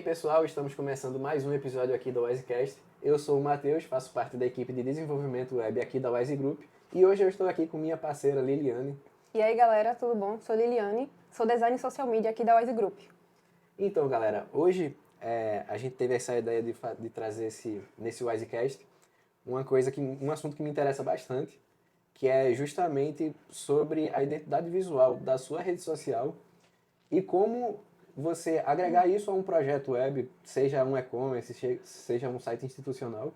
pessoal, estamos começando mais um episódio aqui do Wisecast. Eu sou o Matheus, faço parte da equipe de desenvolvimento web aqui da Wise Group e hoje eu estou aqui com minha parceira Liliane. E aí galera, tudo bom? Sou Liliane, sou design social media aqui da Wise Group. Então galera, hoje a gente teve essa ideia de trazer nesse Wisecast um assunto que me interessa bastante, que é justamente sobre a identidade visual da sua rede social e como você agregar isso a um projeto web, seja um e-commerce, seja um site institucional,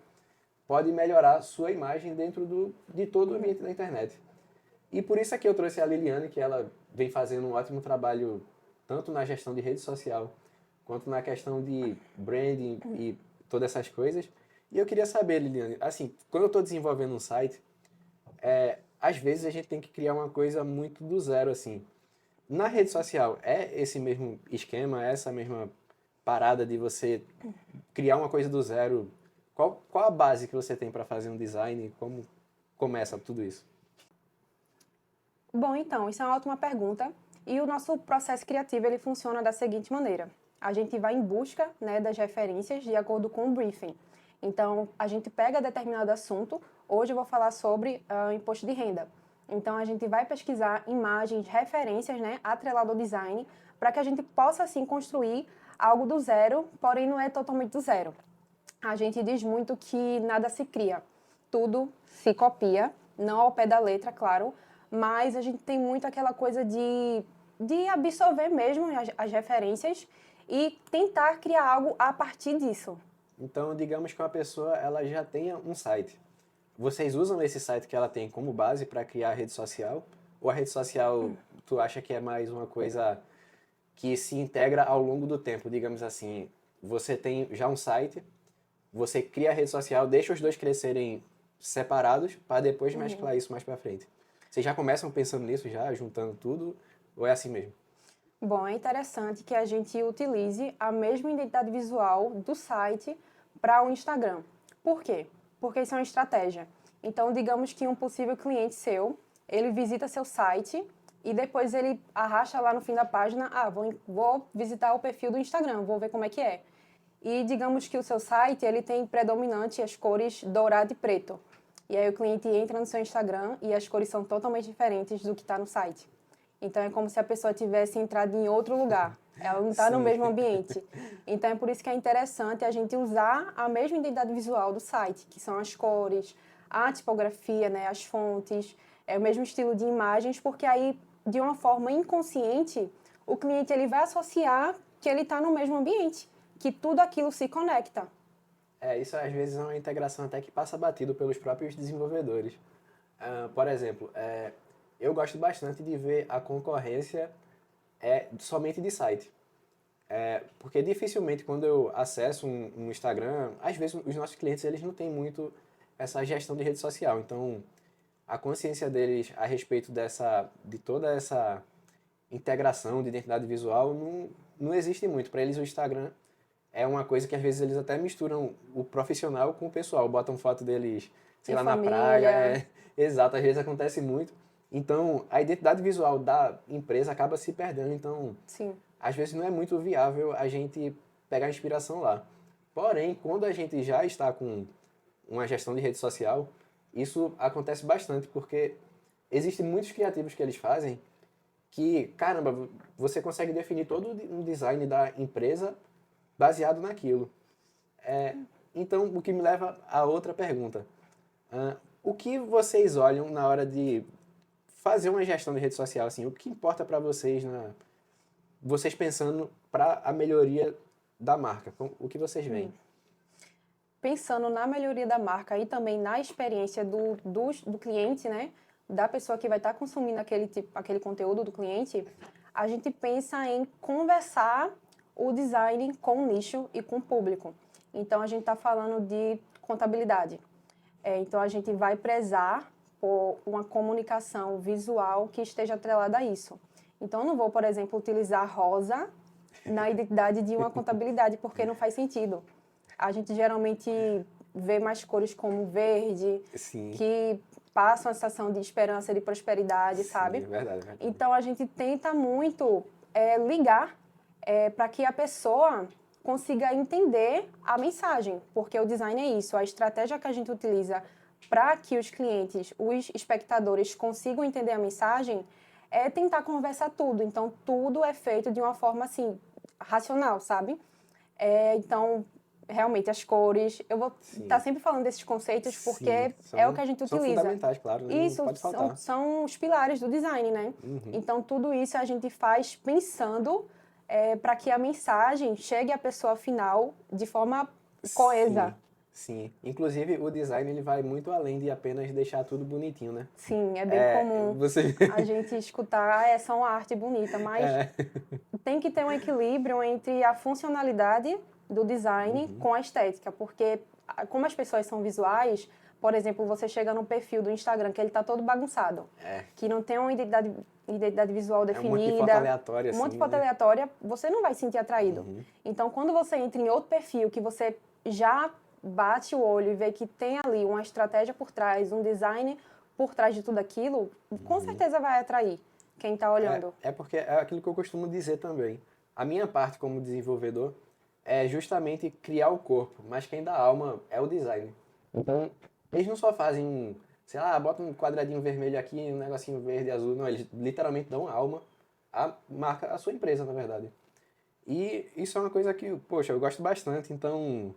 pode melhorar sua imagem dentro de todo o ambiente da internet. E por isso aqui eu trouxe a Liliane, que ela vem fazendo um ótimo trabalho tanto na gestão de rede social, quanto na questão de branding e todas essas coisas. E eu queria saber, Liliane, assim, quando eu estou desenvolvendo um site, às vezes a gente tem que criar uma coisa muito do zero, assim. Na rede social, é esse mesmo esquema, essa mesma parada de você criar uma coisa do zero? Qual a base que você tem para fazer um design? Como começa tudo isso? Bom, então, isso é uma ótima pergunta. E o nosso processo criativo ele funciona da seguinte maneira. A gente vai em busca, né, das referências de acordo com o briefing. Então, a gente pega determinado assunto. Hoje eu vou falar sobre imposto de renda. Então, a gente vai pesquisar imagens, referências, né, atrelado ao design, para que a gente possa, assim, construir algo do zero, porém não é totalmente do zero. A gente diz muito que nada se cria, tudo se copia, não ao pé da letra, claro, mas a gente tem muito aquela coisa de absorver mesmo as referências e tentar criar algo a partir disso. Então, digamos que uma pessoa ela já tenha um site. Vocês usam esse site que ela tem como base para criar a rede social? Ou a rede social, tu acha que é mais uma coisa que se integra ao longo do tempo? Digamos assim, você tem já um site, você cria a rede social, deixa os dois crescerem separados para depois mesclar isso mais para frente. Vocês já começam pensando nisso já, juntando tudo? Ou é assim mesmo? Bom, é interessante que a gente utilize a mesma identidade visual do site para o Instagram. Por quê? Porque isso é uma estratégia. Então, digamos que um possível cliente seu, ele visita seu site e depois ele arrasta lá no fim da página, vou visitar o perfil do Instagram, vou ver como é que é. E digamos que o seu site, ele tem predominante as cores dourado e preto. E aí o cliente entra no seu Instagram e as cores são totalmente diferentes do que está no site. Então, é como se a pessoa tivesse entrado em outro lugar. Ela não está no mesmo ambiente. Então, é por isso que é interessante a gente usar a mesma identidade visual do site, que são as cores, a tipografia, né, as fontes, é o mesmo estilo de imagens, porque aí, de uma forma inconsciente, o cliente ele vai associar que ele está no mesmo ambiente, que tudo aquilo se conecta. Isso às vezes é uma integração até que passa batido pelos próprios desenvolvedores. Por exemplo, eu gosto bastante de ver a concorrência somente de site. Porque dificilmente quando eu acesso um Instagram, às vezes os nossos clientes eles não têm muito essa gestão de rede social. Então, a consciência deles a respeito de toda essa integração de identidade visual não existe muito. Para eles o Instagram é uma coisa que às vezes eles até misturam o profissional com o pessoal. Botam foto deles, sei lá, na praia. Exato, às vezes acontece muito. Então, a identidade visual da empresa acaba se perdendo. Então, Sim. às vezes não é muito viável a gente pegar inspiração lá. Porém, quando a gente já está com uma gestão de rede social, isso acontece bastante, porque existem muitos criativos que eles fazem que, caramba, você consegue definir todo um design da empresa baseado naquilo. Então, o que me leva a outra pergunta. O que vocês olham na hora de fazer uma gestão de rede social? Assim, o que importa para vocês, vocês pensando para a melhoria da marca? O que vocês veem? Pensando na melhoria da marca e também na experiência do cliente, né? Da pessoa que vai estar consumindo aquele conteúdo do cliente, a gente pensa em conversar o design com o nicho e com o público. Então, a gente está falando de contabilidade. Então, a gente vai prezar por uma comunicação visual que esteja atrelada a isso. Então, eu não vou, por exemplo, utilizar rosa na identidade de uma contabilidade, porque não faz sentido. A gente geralmente vê mais cores como verde, Sim. que passam a sensação de esperança, de prosperidade, Sim, sabe? é verdade. Então, a gente tenta muito ligar para que a pessoa, consiga entender a mensagem, porque o design é isso, a estratégia que a gente utiliza para que os clientes, os espectadores consigam entender a mensagem é tentar conversar tudo. Então, tudo é feito de uma forma, assim, racional, sabe? Então, realmente, as cores... Eu vou estar sempre falando desses conceitos porque é o que a gente São utiliza. fundamentais, claro, né? Isso, Não pode faltar. são os pilares do design, né? Então, tudo isso a gente faz pensando para que a mensagem chegue à pessoa final de forma coesa. Sim. Inclusive, o design ele vai muito além de apenas deixar tudo bonitinho, né? Sim, é bem comum a gente escutar, essa é uma arte bonita, mas tem que ter um equilíbrio entre a funcionalidade do design com a estética, porque como as pessoas são visuais, por exemplo, você chega no perfil do Instagram que ele está todo bagunçado, que não tem uma identidade visual definida, um monte de foto aleatória, um monte de foto aleatória, você não vai se sentir atraído. Então, quando você entra em outro perfil que você já bate o olho e vê que tem ali uma estratégia por trás, um design por trás de tudo aquilo, com certeza vai atrair quem está olhando. É porque é aquilo que eu costumo dizer também. A minha parte como desenvolvedor é justamente criar o corpo, mas quem dá alma é o design. Então, eles não só fazem, sei lá, bota um quadradinho vermelho aqui, um negocinho verde, azul, não, eles literalmente dão alma à marca, à sua empresa, na verdade. E isso é uma coisa que, poxa, eu gosto bastante, então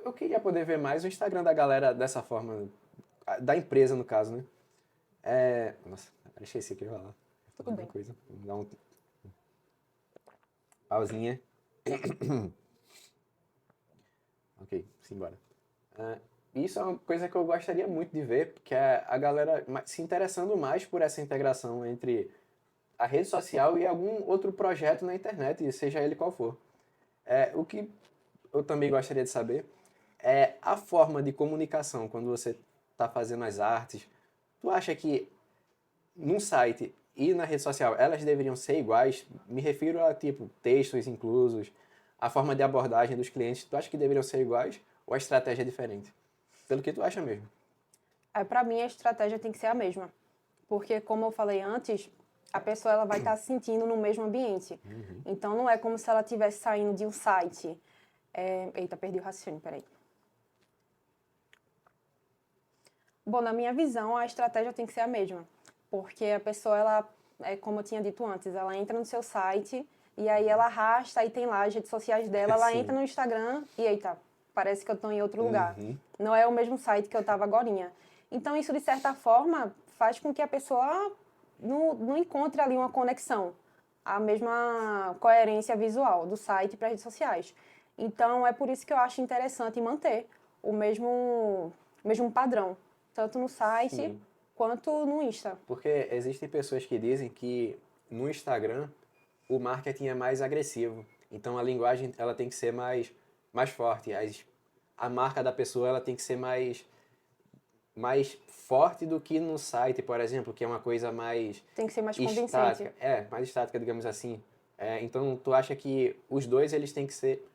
eu queria poder ver mais o Instagram da galera dessa forma, da empresa no caso, né? Nossa, esqueci o que eu ia falar. Tudo bem. Coisa. Vou dar um pausinha. Ok, simbora. Isso é uma coisa que eu gostaria muito de ver, que é a galera se interessando mais por essa integração entre a rede social e algum outro projeto na internet, seja ele qual for. O que eu também gostaria de saber é a forma de comunicação quando você está fazendo as artes. Tu acha que num site e na rede social elas deveriam ser iguais? Me refiro a tipo textos inclusos, a forma de abordagem dos clientes. Tu acha que deveriam ser iguais ou a estratégia é diferente? Pelo que tu acha mesmo? Para mim, a estratégia tem que ser a mesma. Porque, como eu falei antes, a pessoa ela vai estar se sentindo no mesmo ambiente. Então, não é como se ela estivesse saindo de um site. Eita, perdi o raciocínio, peraí. Bom, na minha visão, a estratégia tem que ser a mesma. Porque a pessoa, ela, como eu tinha dito antes, ela entra no seu site e aí ela arrasta e tem lá as redes sociais dela, ela entra no Instagram e, eita, parece que eu estou em outro lugar. Não é o mesmo site que eu estava agorinha. Então, isso, de certa forma, faz com que a pessoa não encontre ali uma conexão, a mesma coerência visual do site para as redes sociais. Então, é por isso que eu acho interessante manter o mesmo padrão, tanto no site quanto no Insta. Porque existem pessoas que dizem que no Instagram o marketing é mais agressivo. Então a linguagem ela tem que ser mais forte. A marca da pessoa ela tem que ser mais forte do que no site, por exemplo, que é uma coisa mais... Tem que ser mais convincente. Estática. Mais estática, digamos assim. Então tu acha que os dois eles têm que ser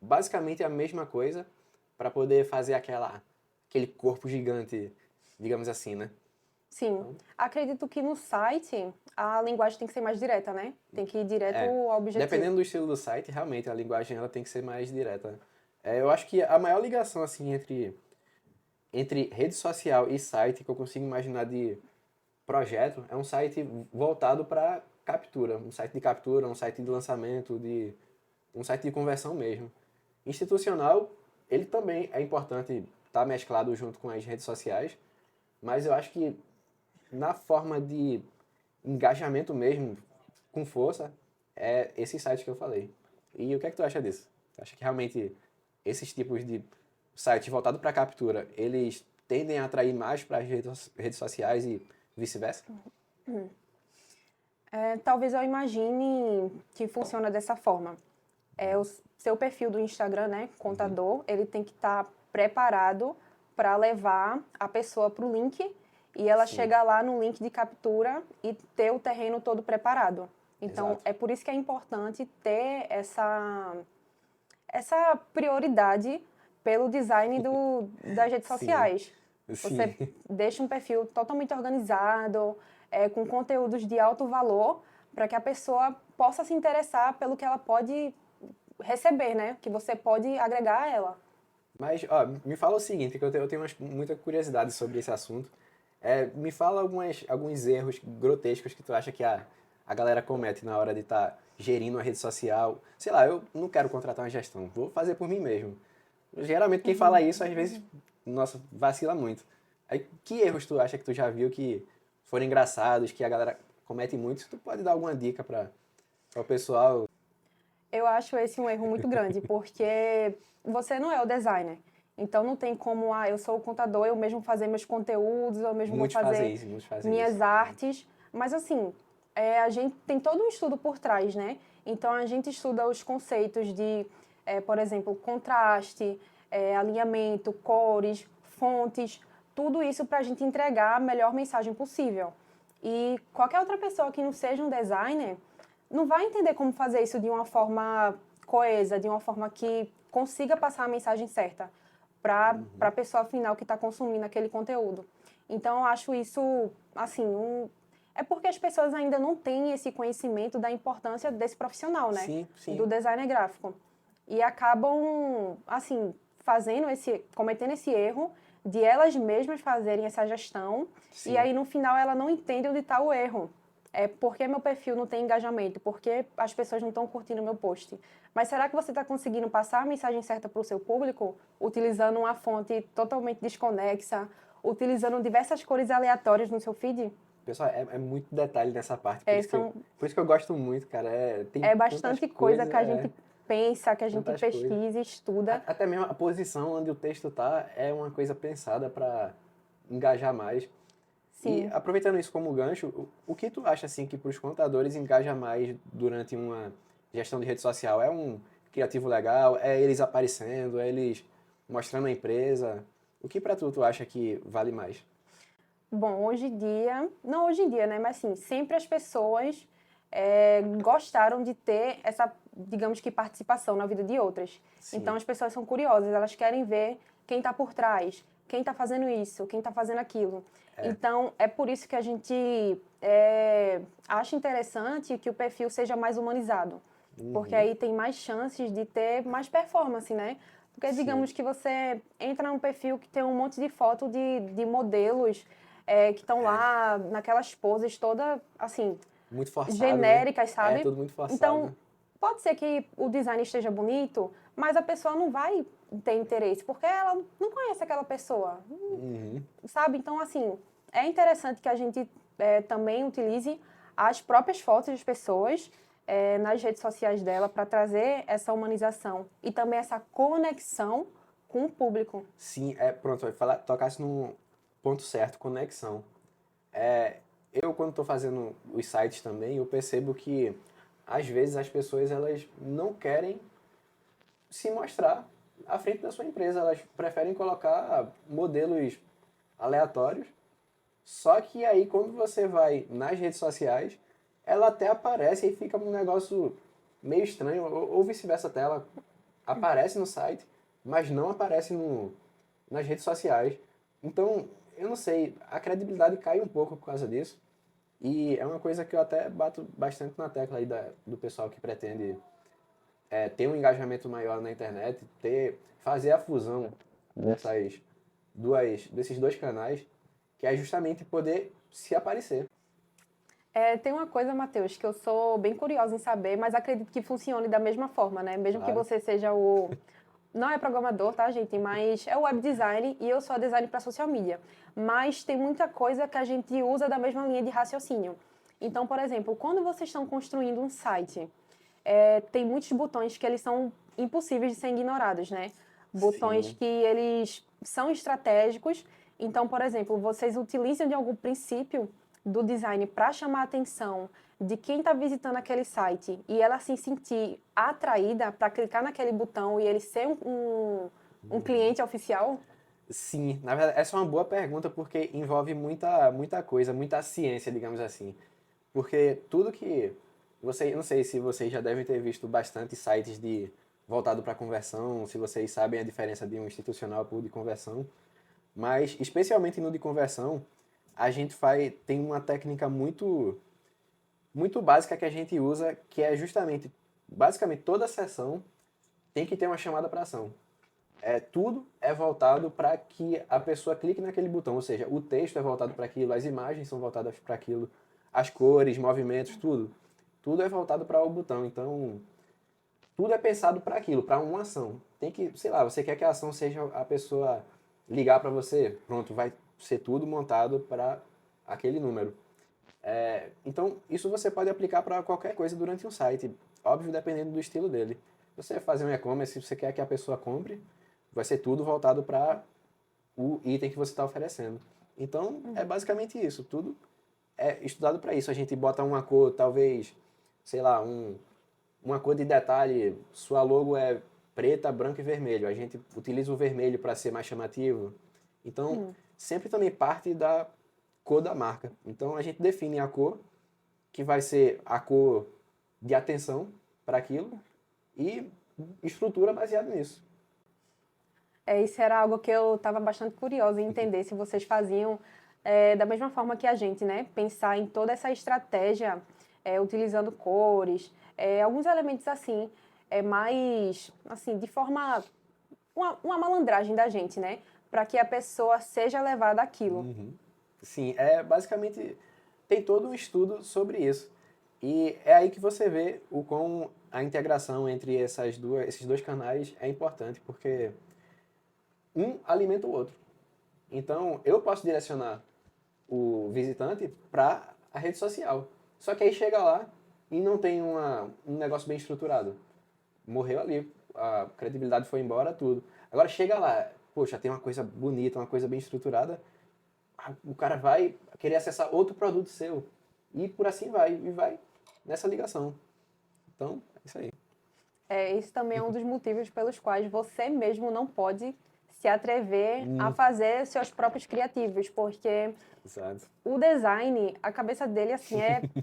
basicamente a mesma coisa para poder fazer aquele corpo gigante, digamos assim, né? Sim. Então, acredito que no site a linguagem tem que ser mais direta, né? Tem que ir direto ao objetivo. Dependendo do estilo do site, realmente a linguagem ela tem que ser mais direta. Eu acho que a maior ligação assim entre rede social e site que eu consigo imaginar de projeto é um site voltado para captura, um site de captura, um site de lançamento, um site de conversão mesmo. Institucional, ele também é importante estar mesclado junto com as redes sociais, mas eu acho que na forma de engajamento mesmo, com força, é esses sites que eu falei. E o que é que tu acha disso? Tu acha que realmente esses tipos de sites voltados para captura, eles tendem a atrair mais para as redes sociais e vice-versa? Talvez eu imagine que funciona dessa forma. O seu perfil do Instagram, né, contador, ele tem que estar preparado para levar a pessoa para o link e ela chega lá no link de captura e ter o terreno todo preparado. Então, é por isso que é importante ter essa prioridade pelo design das redes sociais. Você deixa um perfil totalmente organizado, com conteúdos de alto valor, para que a pessoa possa se interessar pelo que ela pode receber, né? Que você pode agregar a ela. Mas, ó, me fala o seguinte, que eu tenho muita curiosidade sobre esse assunto. Me fala alguns erros grotescos que tu acha que a galera comete na hora de estar gerindo a rede social. Sei lá, eu não quero contratar uma gestão, vou fazer por mim mesmo. Geralmente quem fala isso, às vezes, nossa, vacila muito. Aí, que erros tu acha que tu já viu que foram engraçados, que a galera comete muito? Tu pode dar alguma dica para o pessoal? Eu acho esse um erro muito grande, porque você não é o designer. Então não tem como, eu sou o contador, eu mesmo fazer meus conteúdos, eu mesmo vou fazer Muitos fazem isso. minhas artes. Mas assim, a gente tem todo um estudo por trás, né? Então a gente estuda os conceitos de, por exemplo, contraste, alinhamento, cores, fontes, tudo isso para a gente entregar a melhor mensagem possível. E qualquer outra pessoa que não seja um designer não vai entender como fazer isso de uma forma coesa, de uma forma que consiga passar a mensagem certa para a pessoa final que está consumindo aquele conteúdo. Então, eu acho isso, assim, é porque as pessoas ainda não têm esse conhecimento da importância desse profissional, né? Sim, sim. Do designer gráfico. E acabam, assim, cometendo esse erro de elas mesmas fazerem essa gestão. Sim. E aí, no final, ela não entende onde está o erro. Por que meu perfil não tem engajamento? Por que as pessoas não estão curtindo meu post? Mas será que você está conseguindo passar a mensagem certa para o seu público utilizando uma fonte totalmente desconexa, utilizando diversas cores aleatórias no seu feed? Pessoal, é muito detalhe nessa parte. Por isso que eu gosto muito, cara. Tem É tantas bastante coisa que a gente pensa, que a gente tantas pesquisa, coisas. estuda. Até mesmo a posição onde o texto tá é uma coisa pensada para engajar mais. E Sim. aproveitando isso como gancho, o que tu acha assim que para os contadores engaja mais durante uma gestão de rede social? É um criativo legal? É eles aparecendo? É eles mostrando a empresa? O que para tu acha que vale mais? Bom, hoje em dia, não hoje em dia, né? Mas assim, sempre as pessoas gostaram de ter essa, digamos que, participação na vida de outras. Sim. Então as pessoas são curiosas, elas querem ver quem está por trás, quem está fazendo isso, quem está fazendo aquilo. Então é por isso que a gente acha interessante que o perfil seja mais humanizado. Porque aí tem mais chances de ter mais performance, né? Porque digamos que você entra num perfil que tem um monte de foto de modelos que estão lá naquelas poses toda assim, Muito forçado, né? genéricas, sabe? Tudo muito Então, forçado. pode ser que o design esteja bonito, mas a pessoa não vai ter interesse, porque ela não conhece aquela pessoa, sabe? Então, assim, é interessante que a gente também utilize as próprias fotos das pessoas nas redes sociais dela para trazer essa humanização e também essa conexão com o público. Sim, pronto, tocasse no ponto certo, conexão. Eu, quando estou fazendo os sites também, eu percebo que, às vezes, as pessoas elas não querem se mostrar à frente da sua empresa. Elas preferem colocar modelos aleatórios. Só que aí, quando você vai nas redes sociais, ela até aparece e fica um negócio meio estranho. Ou vice-versa, até ela aparece no site, mas não aparece nas redes sociais. Então, eu não sei, a credibilidade cai um pouco por causa disso. E é uma coisa que eu até bato bastante na tecla aí do pessoal que pretende ter um engajamento maior na internet, fazer a fusão desses dois canais, que é justamente poder se aparecer. Tem uma coisa, Matheus, que eu sou bem curiosa em saber, mas acredito que funcione da mesma forma, né? Mesmo que Claro. você seja não é programador, tá, gente? Mas é web design e eu sou design para social media. Mas tem muita coisa que a gente usa da mesma linha de raciocínio. Então, por exemplo, quando vocês estão construindo um site, tem muitos botões que eles são impossíveis de ser ignorados, né? Botões Sim. que eles são estratégicos. Então, por exemplo, vocês utilizam de algum princípio do design para chamar a atenção de quem está visitando aquele site e ela se sentir atraída para clicar naquele botão e ele ser um cliente oficial? Sim, na verdade, essa é uma boa pergunta porque envolve muita coisa, muita ciência, digamos assim. Porque tudo que eu não sei se vocês já devem ter visto bastante sites voltado para conversão, se vocês sabem a diferença de um institucional para o de conversão, mas especialmente no de conversão, a gente tem uma técnica muito básica que a gente usa, que é justamente basicamente toda a sessão tem que ter uma chamada para ação. Tudo é voltado para que a pessoa clique naquele botão, ou seja, o texto é voltado para aquilo, as imagens são voltadas para aquilo, as cores, movimentos, tudo. Tudo é voltado para o botão. Então, tudo é pensado para aquilo, para uma ação. Tem que, sei lá, você quer que a ação seja a pessoa ligar para você, pronto, vai ser tudo montado para aquele número. Então, isso você pode aplicar para qualquer coisa durante um site, óbvio, dependendo do estilo dele. Você vai fazer um e-commerce, se você quer que a pessoa compre, vai ser tudo voltado para o item que você está oferecendo. Então, é basicamente isso. Tudo é estudado para isso. A gente bota uma cor, talvez, sei lá, uma cor de detalhe. Sua logo é preta, branco e vermelho. A gente utiliza o vermelho para ser mais chamativo. Então, sempre também parte da cor da marca. Então, a gente define a cor, que vai ser a cor de atenção para aquilo, e estrutura baseada nisso. Isso era algo que eu estava bastante curiosa em entender se vocês faziam da mesma forma que a gente, né? Pensar em toda essa estratégia, utilizando cores, alguns elementos assim, mais, assim, de forma, uma malandragem da gente, né? Para que a pessoa seja levada àquilo. Sim, basicamente tem todo um estudo sobre isso. E é aí que você vê o quão a integração entre esses dois canais é importante, porque um alimenta o outro. Então, eu posso direcionar o visitante para a rede social. Só que aí chega lá e não tem um negócio bem estruturado. Morreu ali, a credibilidade foi embora, tudo. Agora chega lá, poxa, tem uma coisa bonita, uma coisa bem estruturada, o cara vai querer acessar outro produto seu. E por assim vai, e vai nessa ligação. Então, é isso aí. Esse também é um dos motivos pelos quais você mesmo não pode se atrever a fazer seus próprios criativos, porque Exato. o design, a cabeça dele, assim,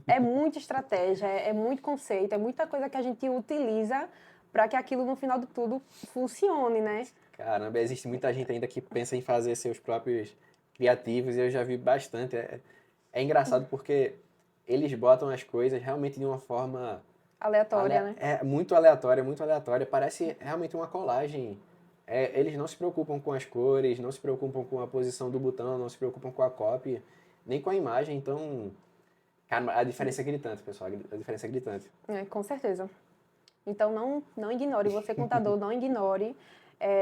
é muita estratégia, é muito conceito, é muita coisa que a gente utiliza para que aquilo, no final de tudo, funcione, né? Caramba, existe muita gente ainda que pensa em fazer seus próprios criativos e eu já vi bastante. É engraçado porque eles botam as coisas realmente de uma forma Aleatória, né? muito aleatória, muito aleatória. Parece realmente uma colagem. Eles não se preocupam com as cores, não se preocupam com a posição do botão, não se preocupam com a copy, nem com a imagem. Então, cara, a diferença é gritante, pessoal. A diferença é gritante. Com certeza. Então, não ignore, você contador, não ignore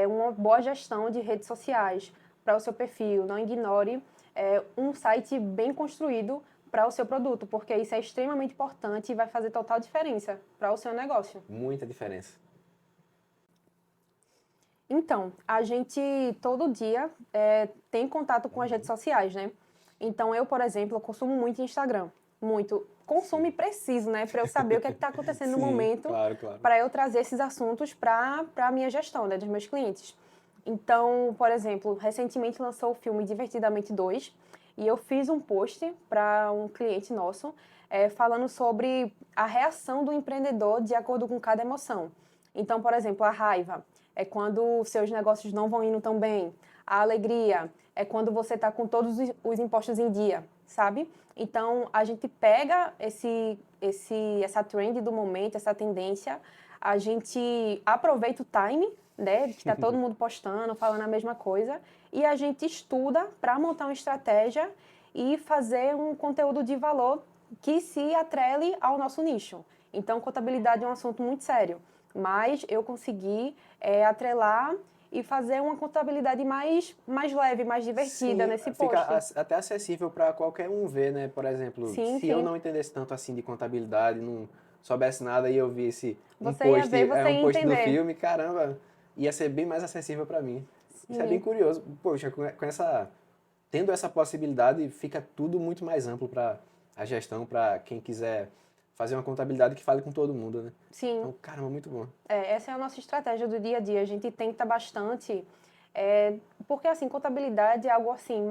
uma boa gestão de redes sociais para o seu perfil, não ignore um site bem construído para o seu produto, porque isso é extremamente importante e vai fazer total diferença para o seu negócio. Muita diferença. Então, a gente todo dia tem contato com as redes sociais, né? Então, eu, por exemplo, consumo muito Instagram. Muito. Consumo e preciso, né? Para eu saber o que está acontecendo no Sim, momento, claro. para eu trazer esses assuntos para a minha gestão, né? Dos meus clientes. Então, por exemplo, recentemente lançou o filme Divertidamente 2 e eu fiz um post para um cliente nosso falando sobre a reação do empreendedor de acordo com cada emoção. Então, por exemplo, a raiva é quando seus negócios não vão indo tão bem. A alegria é quando você está com todos os impostos em dia, sabe? Então, a gente pega essa trend do momento, essa tendência, a gente aproveita o time, né, que está todo mundo postando, falando a mesma coisa, e a gente estuda para montar uma estratégia e fazer um conteúdo de valor que se atrele ao nosso nicho. Então, contabilidade é um assunto muito sério, mas eu consegui atrelar e fazer uma contabilidade mais leve, mais divertida Sim, nesse fica post. até acessível para qualquer um ver, né? Por exemplo, Sim, se eu sim. não entendesse tanto assim de contabilidade, não soubesse nada e eu visse Você ia ver, você um ia post do entender. filme, caramba, ia ser bem mais acessível para mim. Isso é bem Sim. curioso. Poxa, tendo essa possibilidade, fica tudo muito mais amplo para a gestão, para quem quiser fazer uma contabilidade que fale com todo mundo, né? Sim. Então, caramba, muito bom. Essa é a nossa estratégia do dia a dia. A gente tenta bastante, porque assim, contabilidade é algo assim,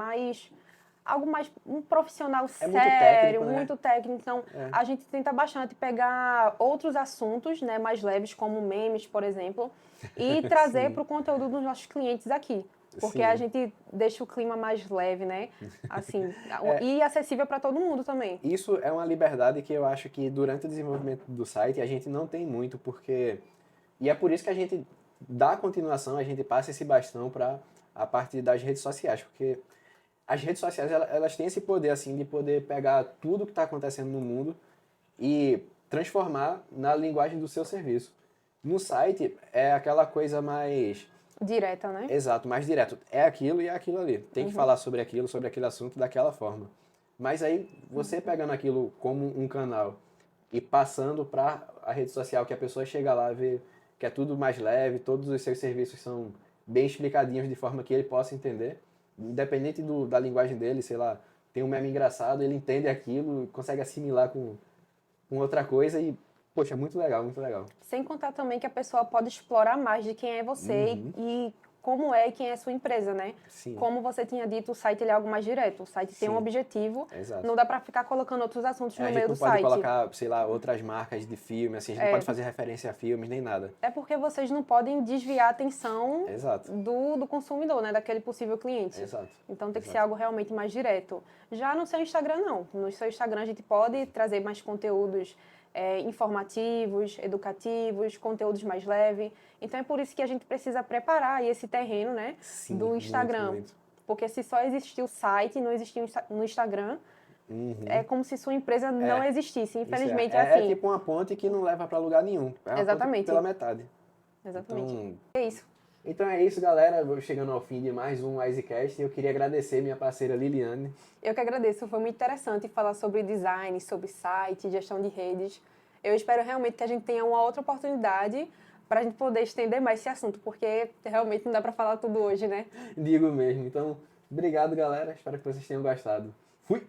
algo mais um profissional É muito sério, técnico, né? muito técnico. Então, a gente tenta bastante pegar outros assuntos, né, mais leves, como memes, por exemplo, e trazer Sim, para o conteúdo dos nossos clientes aqui. Porque a sim. gente deixa o clima mais leve, né? Assim, e acessível para todo mundo também. Isso é uma liberdade que eu acho que durante o desenvolvimento do site a gente não tem muito, porque E é por isso que a gente dá continuação, a gente passa esse bastão para a parte das redes sociais, porque as redes sociais elas têm esse poder assim de poder pegar tudo que está acontecendo no mundo e transformar na linguagem do seu serviço. No site é aquela coisa mais Direta, né? exato, mais direto. É aquilo e é aquilo ali. Tem que falar sobre aquilo, sobre aquele assunto daquela forma. Mas aí você pegando aquilo como um canal e passando para a rede social, que a pessoa chega lá e vê que é tudo mais leve, todos os seus serviços são bem explicadinhos de forma que ele possa entender, independente da linguagem dele, sei lá, tem um meme engraçado, ele entende aquilo, consegue assimilar com outra coisa e, poxa, é muito legal, muito legal. Sem contar também que a pessoa pode explorar mais de quem é você e como é e quem é a sua empresa, né? Sim. Como você tinha dito, o site ele é algo mais direto. O site tem um Sim. objetivo. Exato. Não dá pra ficar colocando outros assuntos no A gente meio não do pode site. colocar, sei lá, outras marcas de filme, assim, a gente não pode fazer referência a filmes nem nada. É porque vocês não podem desviar a atenção Exato. do consumidor, né? Daquele possível cliente. Exato. Então tem que ser Exato. algo realmente mais direto. Já no seu Instagram, não. No seu Instagram a gente pode trazer mais conteúdos informativos, educativos, conteúdos mais leves. Então é por isso que a gente precisa preparar aí esse terreno, né? Sim, do Instagram. muito. Porque se só existir o site e não existir no Instagram, é como se sua empresa não existisse. Infelizmente Isso é assim. É tipo uma ponte que não leva para lugar nenhum. É uma Exatamente. ponte pela metade. Exatamente. Então, É isso. então é isso, galera. Vou chegando ao fim de mais um Wisecast. Eu queria agradecer minha parceira Liliane. Eu que agradeço. Foi muito interessante falar sobre design, sobre site, gestão de redes. Eu espero realmente que a gente tenha uma outra oportunidade para a gente poder estender mais esse assunto, porque realmente não dá para falar tudo hoje, né? Digo mesmo. Então, obrigado, galera. Espero que vocês tenham gostado. Fui!